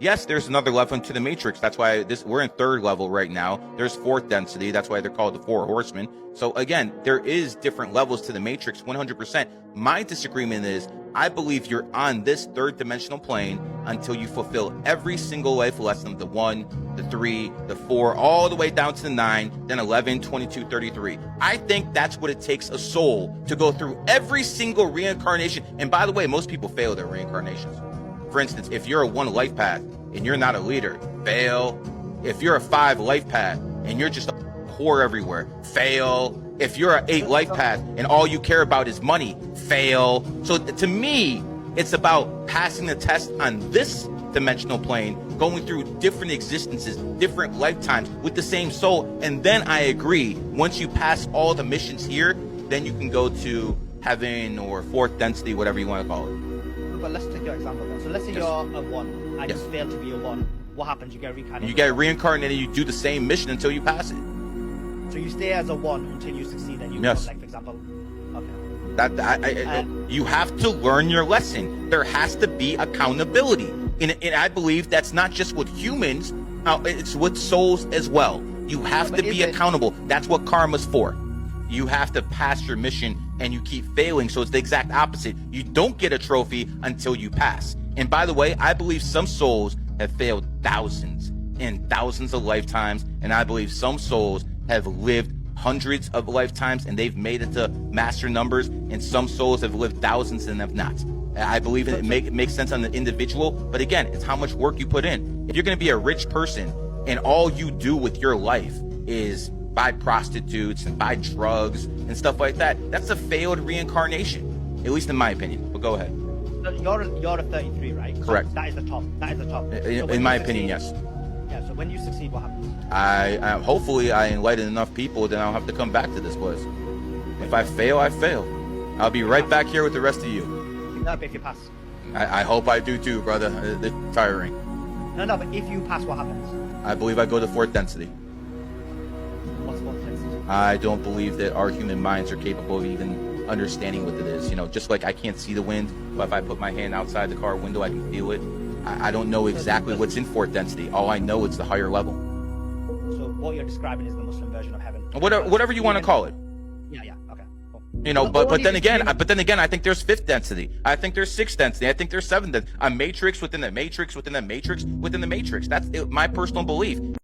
Yes, there's another level into the Matrix. That's why we're in third level right now. There's fourth density. That's why they're called the Four Horsemen. So again, there is different levels to the Matrix, 100%. My disagreement is, I believe you're on this third dimensional plane until you fulfill every single life lesson, the 1, the 3, the 4, all the way down to the 9, then 11, 22, 33. I think that's what it takes a soul to go through every single reincarnation. And by the way, most people fail their reincarnations. For instance, if you're a 1 life path and you're not a leader, fail. If you're a 5 life path and you're just a whore everywhere, fail. If you're an 8 life path and all you care about is money, fail. So to me, it's about passing the test on this dimensional plane, going through different existences, different lifetimes with the same soul. And then I agree, once you pass all the missions here, then you can go to heaven or fourth density, whatever you want to call it. But let's take your example then. So let's say Yes. you're a 1 and Yes. you fail to be a 1. What happens? You get reincarnated. You get reincarnated, you do the same mission until you pass it. So you stay as a 1 until you succeed, and you Yes. become, like, for example. Okay. You have to learn your lesson. There has to be accountability. And I believe that's not just with humans, it's with souls as well. You have to be accountable. That's what karma's for. You have to pass your mission and you keep failing. So it's the exact opposite. You don't get a trophy until you pass. And by the way, I believe some souls have failed thousands and thousands of lifetimes. And I believe some souls have lived hundreds of lifetimes and they've made it to master numbers. And some souls have lived thousands and have not. I believe it makes sense on the individual. But again, it's how much work you put in. If you're going to be a rich person and all you do with your life is buy prostitutes and buy drugs and stuff like that, that's a failed reincarnation, at least in my opinion. But go ahead. You're a 33, right? Correct. So that is the top. That is the top. In my opinion, yes. Yeah. So when you succeed, what happens? I hopefully I enlighten enough people, then I'll have to come back to this place. If I fail, I fail. I'll be right back here with the rest of you. No, but if you pass. I hope I do too, brother. It's tiring. No, but if you pass, what happens? I believe I go to fourth density. What's density? I don't believe that our human minds are capable of even understanding what it is. You know, just like I can't see the wind, but if I put my hand outside the car window, I can feel it. I don't know exactly what's in fourth density. All I know is the higher level. So what you're describing is the Muslim version of heaven. Whatever you want to call it. Yeah. Okay. Cool. You know, but then again, I think there's fifth density. I think there's sixth density. I think there's seventh density. A matrix within the matrix within the matrix within the matrix. That's my personal belief.